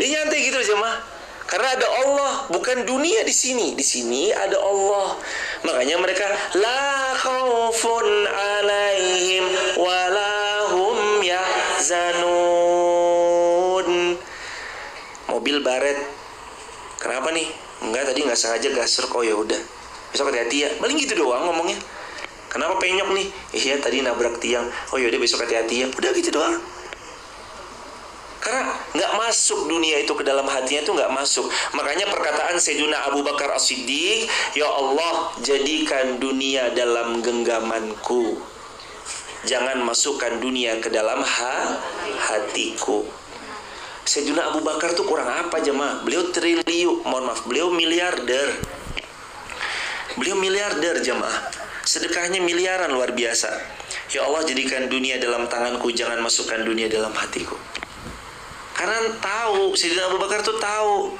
Dia nyantai gitu aja mah. Karena ada Allah, bukan dunia di sini. Di sini ada Allah. Makanya mereka la khaufun alaihim wala hum yahzanun. Mobil baret. Kenapa nih? Enggak, tadi nggak sengaja gasruk. Oh ya udah. Besok hati-hati ya. Paling gitu doang ngomongnya. Kenapa penyok nih? Iya tadi nabrak tiang. Oh yaudah besok hati-hati ya. Udah gitu doang. Karena nggak masuk dunia itu ke dalam hatinya, itu nggak masuk. Makanya perkataan Sayyidina Abu Bakar As-Siddiq, ya Allah jadikan dunia dalam genggamanku, jangan masukkan dunia ke dalam hatiku. Sayyidina Abu Bakar tuh kurang apa jemaah? Beliau beliau miliarder. Beliau miliarder jemaah. Sedekahnya miliaran, luar biasa. Ya Allah jadikan dunia dalam tanganku, jangan masukkan dunia dalam hatiku. Karena tahu, Sayyidina Abu Bakar tuh tahu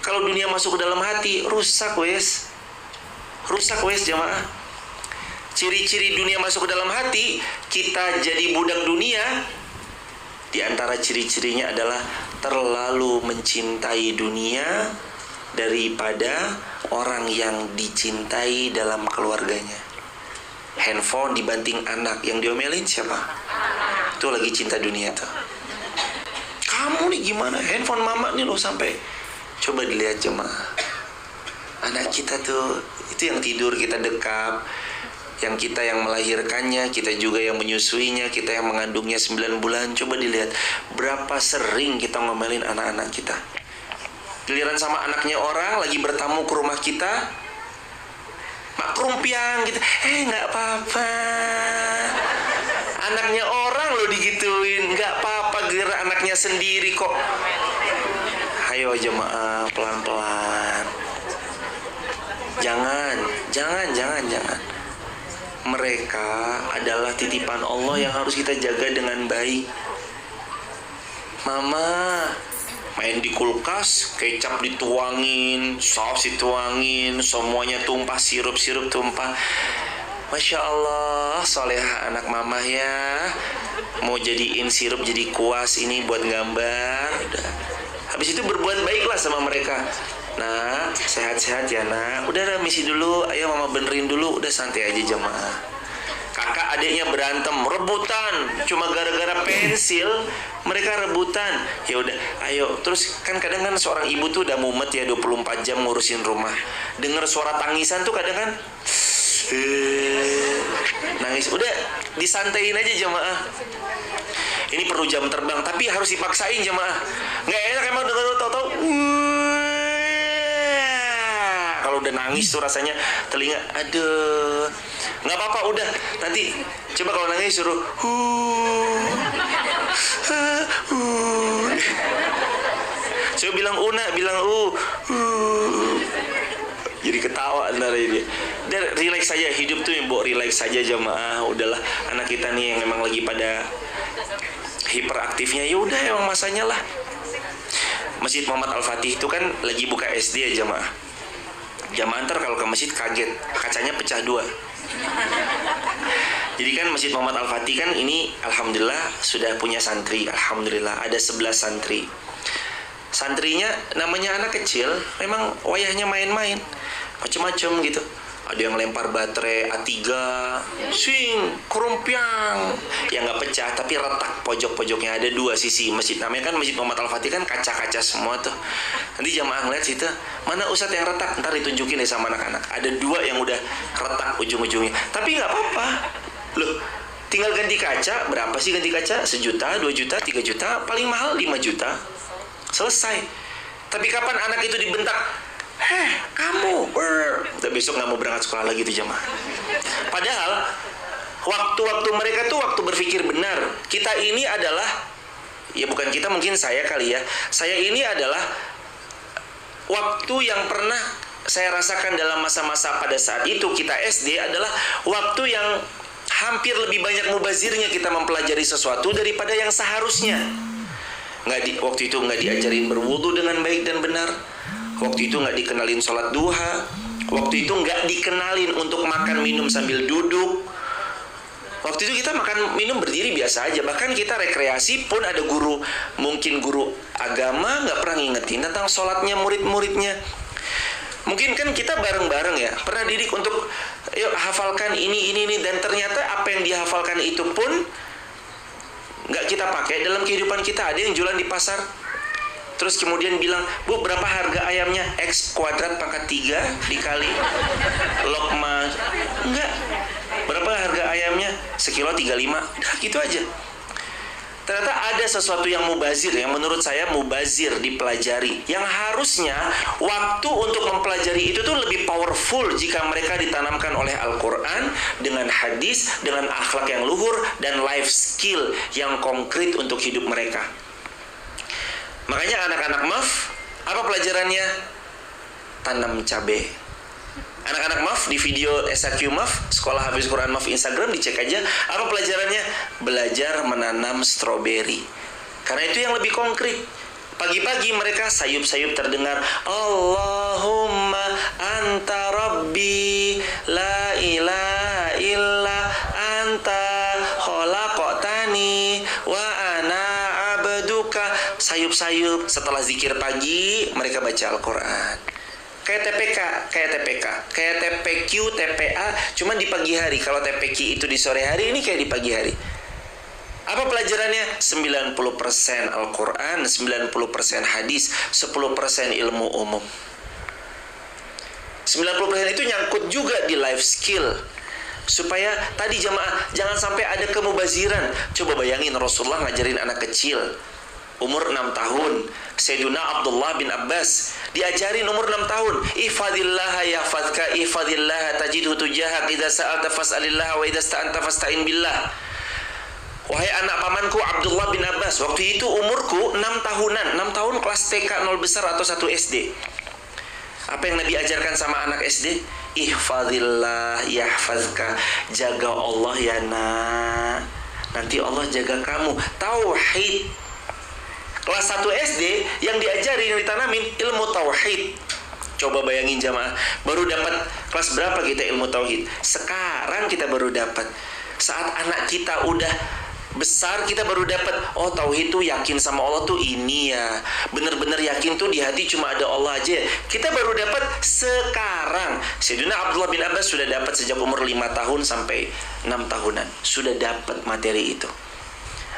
kalau dunia masuk ke dalam hati, rusak wes jamaah. Ciri-ciri dunia masuk ke dalam hati, kita jadi budak dunia, Di antara ciri-cirinya adalah terlalu mencintai dunia daripada orang yang dicintai dalam keluarganya. Handphone dibanting anak, yang diomelin siapa? Itu lagi cinta dunia tuh. Kamu nih gimana? Handphone mama nih lo sampai. Coba dilihat jemaah. Anak kita tuh, itu yang tidur kita dekap, yang kita yang melahirkannya, kita juga yang menyusuinya, kita yang mengandungnya 9 bulan. Coba dilihat berapa sering kita ngomelin anak-anak kita. Giliran sama anaknya orang lagi bertamu ke rumah kita, mak kerumpiang gitu, nggak apa-apa. Anaknya orang lo digituin, nggak apa-apa, gerak anaknya sendiri kok. Ayo jemaah, pelan-pelan. Jangan. Mereka adalah titipan Allah yang harus kita jaga dengan baik. Mama main di kulkas, kecap dituangin, saus dituangin, semuanya tumpah, sirup tumpah. Masya Allah, solehah anak mama ya. Mau jadiin sirup jadi kuas ini buat gambar. Udah. Habis itu berbuat baiklah sama mereka. Nah, sehat-sehat ya nak. Udah misi dulu, ayo mama benerin dulu. Udah santai aja jemaah. Kakak adiknya berantem, rebutan, cuma gara-gara pensil mereka rebutan. Ya udah, ayo. Terus kan kadang kan seorang ibu tuh udah mumet ya 24 jam ngurusin rumah. Dengar suara tangisan tuh kadang kan nangis. Udah disantein aja jemaah. Ini perlu jam terbang, tapi harus dipaksain jemaah. Nggak enak emang denger tau-tau. Kalau udah nangis tuh rasanya telinga, aduh, nggak apa-apa, udah nanti coba kalau nangis suruh coba bilang una, bilang jadi ketawa ntar ini. Dan relax saja, hidup tuh yang bawa relax saja jemaah. Udahlah, anak kita nih yang memang lagi pada hiperaktifnya, ya udah emang masanya lah. Masjid Muhammad Al-Fatih itu kan lagi buka SD ya jemaah. Jamaah ntar kalau ke masjid kaget, kacanya pecah 2. Jadi kan Masjid Muhammad Al-Fatih kan ini alhamdulillah sudah punya santri. Alhamdulillah ada 11 santri. Santrinya namanya anak kecil, memang wayahnya main-main, macem-macem gitu. Ada yang lempar baterai A3, swing, kerumpiang, yang nggak pecah tapi retak pojok-pojoknya. Ada 2 sisi masjid, namanya kan Masjid Muhammad Al-Fatih kan kaca-kaca semua tuh. Nanti jamaah ngeliat situ, mana ustadz yang retak, ntar ditunjukin deh sama anak-anak. Ada 2 yang udah retak ujung-ujungnya, tapi nggak apa-apa. Loh, tinggal ganti kaca. Berapa sih ganti kaca? 1 juta, 2 juta, 3 juta, paling mahal 5 juta. Selesai. Tapi kapan anak itu dibentak? Kamu besok nggak mau berangkat sekolah lagi tuh jamaah. Padahal waktu-waktu mereka tuh waktu berpikir benar. Kita ini adalah, ya bukan kita, mungkin saya kali ya, saya ini adalah waktu yang pernah saya rasakan dalam masa-masa pada saat itu kita SD adalah waktu yang hampir lebih banyak mubazirnya kita mempelajari sesuatu daripada yang seharusnya. Waktu itu nggak diajarin berwudu dengan baik dan benar. Waktu itu nggak dikenalin sholat duha. Waktu itu nggak dikenalin untuk makan minum sambil duduk. Waktu itu kita makan minum berdiri biasa aja. Bahkan kita rekreasi pun ada guru, mungkin guru agama nggak pernah ngingetin tentang sholatnya murid-muridnya. Mungkin kan kita bareng-bareng ya, pernah didik untuk yuk hafalkan ini. Dan ternyata apa yang dihafalkan itu pun nggak kita pakai dalam kehidupan kita. Ada yang jualan di pasar, terus kemudian bilang, Bu, berapa harga ayamnya? X kuadrat pangkat 3 dikali lokma. Enggak. Berapa harga ayamnya? Sekilo 35. Udah gitu aja. Ternyata ada sesuatu yang mubazir, yang menurut saya mubazir dipelajari. Yang harusnya waktu untuk mempelajari itu tuh lebih powerful jika mereka ditanamkan oleh Al-Quran, dengan hadis, dengan akhlak yang luhur, dan life skill yang konkret untuk hidup mereka. Makanya anak-anak MAF, apa pelajarannya? Tanam cabai. Anak-anak MAF di video SAQ MAF, Sekolah Hafiz Quran MAF Instagram, dicek aja. Apa pelajarannya? Belajar menanam stroberi. Karena itu yang lebih konkret. Pagi-pagi mereka sayup-sayup terdengar, Allahumma anta rabbi la ilaha illa anta khalaqtani wa ana suka sayup-sayup setelah zikir pagi mereka baca Al-Quran. Kayak TPQ, TPA, cuman di pagi hari. Kalau TPQ itu di sore hari, ini kayak di pagi hari. Apa pelajarannya? 90% Al-Quran, 90% hadis, 10% ilmu umum. 90% itu nyangkut juga di life skill. Supaya tadi jamaah jangan sampai ada kemubaziran. Coba bayangin Rasulullah ngajarin anak kecil umur 6 tahun. Sayyiduna Abdullah bin Abbas diajarin umur 6 tahun. Ihfadillaha yahfadka, ihfadillaha tajidhu tujahak, idza sa'alta fas'alillah wa idza sta'anta fasta'in billah. Wahai anak pamanku Abdullah bin Abbas, waktu itu umurku 6 tahunan. 6 tahun kelas TK 0 besar atau 1 SD. Apa yang Nabi ajarkan sama anak SD? Ihfadillah yahfazka. Jaga Allah ya nak, nanti Allah jaga kamu. Tauhid. Kelas 1 SD yang diajari, yang ditanamin ilmu tauhid. Coba bayangin jamaah, baru dapat kelas berapa kita ilmu tauhid? Sekarang kita baru dapat. Saat anak kita udah besar kita baru dapat, oh tauhid tuh yakin sama Allah tuh ini ya, bener-bener yakin tuh di hati cuma ada Allah aja. Kita baru dapat sekarang. Sayyidina Abdullah bin Abbas sudah dapat sejak umur 5 tahun sampai 6 tahunan, sudah dapat materi itu.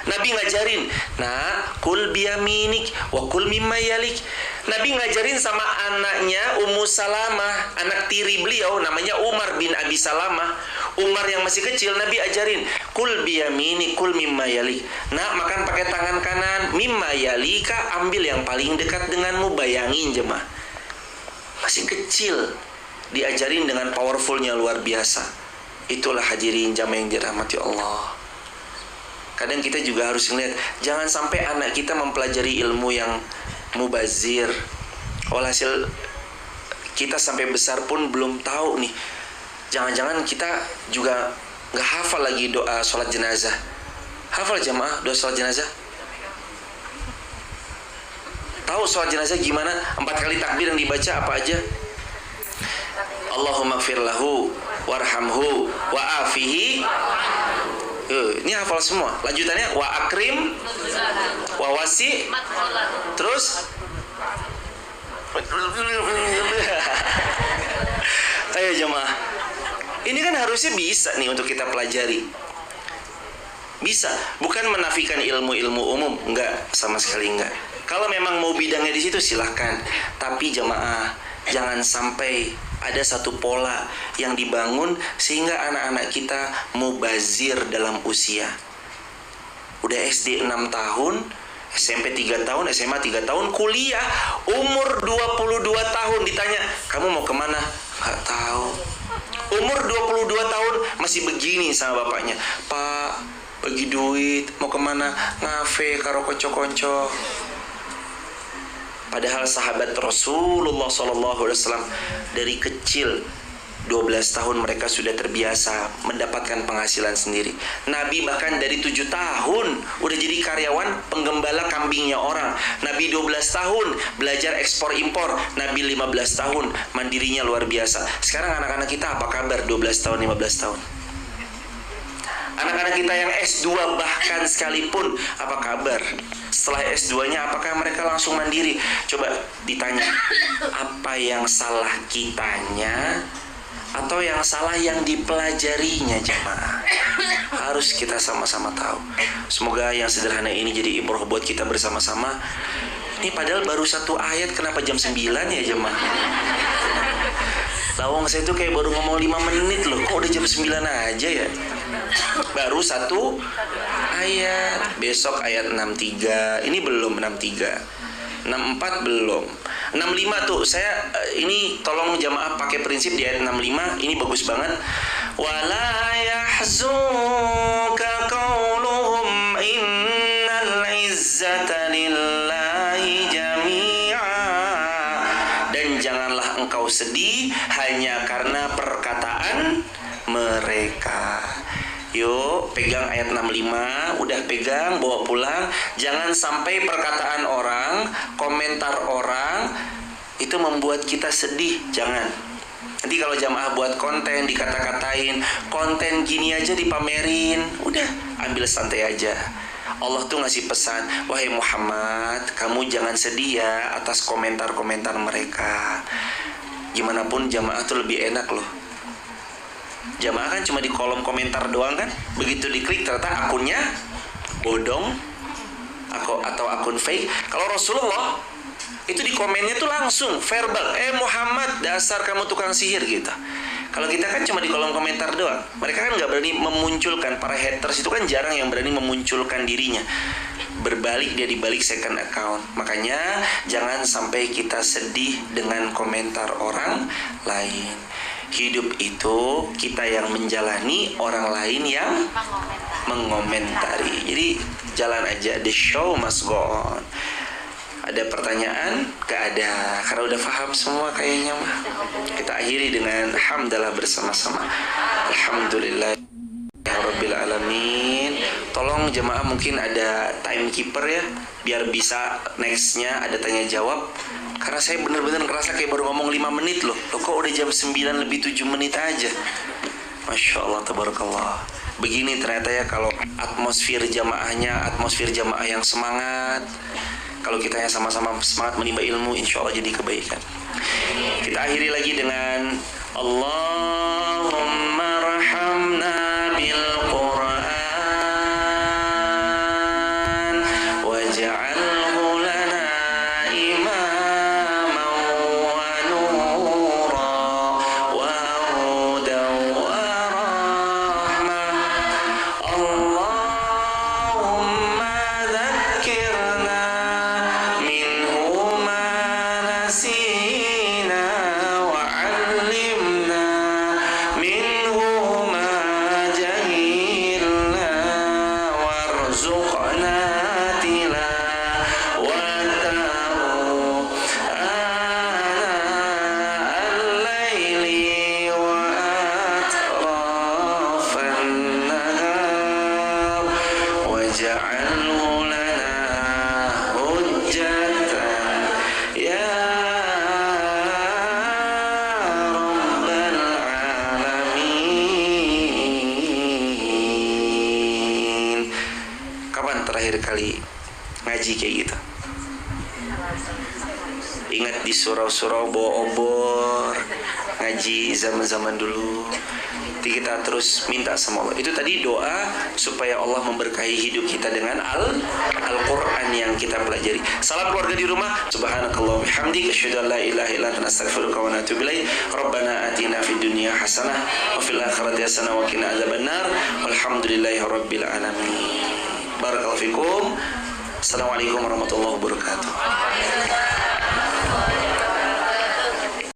Nabi ngajarin, nah kul biyaminik wa kul mimma yalik. Nabi ngajarin sama anaknya Ummu Salamah, anak tiri beliau namanya Umar bin Abi Salamah. Umar yang masih kecil, Nabi ajarin kul biyaminik kul mimma yalik. Nah, makan pakai tangan kanan, mimma yalika, ambil yang paling dekat denganmu. Bayangin jemaah, masih kecil diajarin dengan powerfulnya luar biasa. Itulah hadirin jamaah yang dirahmati Allah. Kadang kita juga harus ngeliat, jangan sampai anak kita mempelajari ilmu yang mubazir. Walhasil kita sampai besar pun belum tahu nih. Jangan-jangan kita juga nggak hafal lagi doa sholat jenazah. Hafal jamaah doa sholat jenazah? Tahu sholat jenazah gimana? 4 kali takbir yang dibaca apa aja? Allahumma gfir lahu warhamhu wa'afihi. Ini hafal semua. Lanjutannya wa akrim wa wasi. Terus ayo jemaah, ini kan harusnya bisa nih untuk kita pelajari. Bisa, bukan menafikan ilmu-ilmu umum, enggak, sama sekali enggak. Kalau memang mau bidangnya di situ silahkan. Tapi jemaah, jangan sampai ada satu pola yang dibangun sehingga anak-anak kita mubazir dalam usia. Udah SD 6 tahun, SMP 3 tahun, SMA 3 tahun, kuliah umur 22 tahun ditanya, "Kamu mau kemana?" Gak tahu. Umur 22 tahun masih begini sama bapaknya, "Pak, bagi duit, mau kemana?" "Ngafe karo konco-konco." Padahal sahabat Rasulullah SAW dari kecil 12 tahun mereka sudah terbiasa mendapatkan penghasilan sendiri. Nabi bahkan dari 7 tahun udah jadi karyawan penggembala kambingnya orang. Nabi 12 tahun belajar ekspor impor. Nabi 15 tahun mandirinya luar biasa. Sekarang anak-anak kita apa kabar 12 tahun 15 tahun? Anak-anak kita yang S2 bahkan sekalipun apa kabar? Setelah S2-nya apakah mereka langsung mandiri? Coba ditanya, apa yang salah kitanya atau yang salah yang dipelajarinya jemaah? Harus kita sama-sama tahu. Semoga yang sederhana ini jadi ibrah buat kita bersama-sama. Ini padahal baru 1 ayat, kenapa jam 9 ya jemaah? Lawang saya tuh kayak baru ngomong 5 menit loh, kok udah jam 9 aja ya? Baru 1 ayat. Besok ayat 63. Ini belum 63. 64 belum. 65 tuh saya ini tolong jamaah pakai prinsip di ayat 65. Ini bagus banget. Wala yahzunka qauluhum innal izzata lillahi jami'a. Dan janganlah engkau sedih hanya karena perkataan mereka. Yuk pegang ayat 65. Udah pegang, bawa pulang. Jangan sampai perkataan orang, komentar orang itu membuat kita sedih. Jangan. Nanti kalau jamaah buat konten dikata-katain, konten gini aja dipamerin, udah ambil santai aja. Allah tuh ngasih pesan, wahai Muhammad, kamu jangan sedih ya atas komentar-komentar mereka. Gimana pun jamaah tuh lebih enak loh. Jamaah kan cuma di kolom komentar doang kan. Begitu diklik ternyata akunnya bodong atau akun fake. Kalau Rasulullah itu di komennya tuh langsung verbal, Muhammad, dasar kamu tukang sihir gitu. Kalau kita kan cuma di kolom komentar doang. Mereka kan nggak berani memunculkan, para haters itu kan jarang yang berani memunculkan dirinya. Berbalik dia di balik second account. Makanya jangan sampai kita sedih dengan komentar orang lain. Hidup itu kita yang menjalani, orang lain yang mengomentari. Jadi jalan aja, the show must go on. Ada pertanyaan? Gak ada, karena udah paham semua kayaknya mah. Kita akhiri dengan hamdalah bersama-sama. Alhamdulillah Rabbil Alamin. Tolong jemaah mungkin ada timekeeper ya, biar bisa nextnya ada tanya jawab. Karena saya bener-bener ngerasa kayak baru ngomong 5 menit loh. Loh kok udah jam 9 lebih 7 menit aja. Masya Allah, tabarakallah. Begini ternyata ya kalau atmosfer jamaahnya, atmosfer jamaah yang semangat. Kalau kita yang sama-sama semangat menimba ilmu, insya Allah jadi kebaikan. Kita akhiri lagi dengan Allahumma rahamna bil Quran waj'alhu lana imaman wa nura wa hudan wa rahmah. Allahumma dhakkirna kali ngaji kayak gitu. Ingat di surau-surau bawa obor ngaji zaman-zaman dulu. Jadi kita terus minta sama Allah. Itu tadi doa supaya Allah memberkahi hidup kita dengan Al-Quran yang kita pelajari. Salam keluarga di rumah. Subhanakallah bihamdik asyhadu an la ilaha illa anta astaghfiruka wa atubu ilaik. Rabbana atina fid dunya hasanah wa fil akhirati hasanah wa qina adzabannar. Walhamdulillahi rabbil alamin. Barakallahu fikum. Assalamualaikum warahmatullahi wabarakatuh.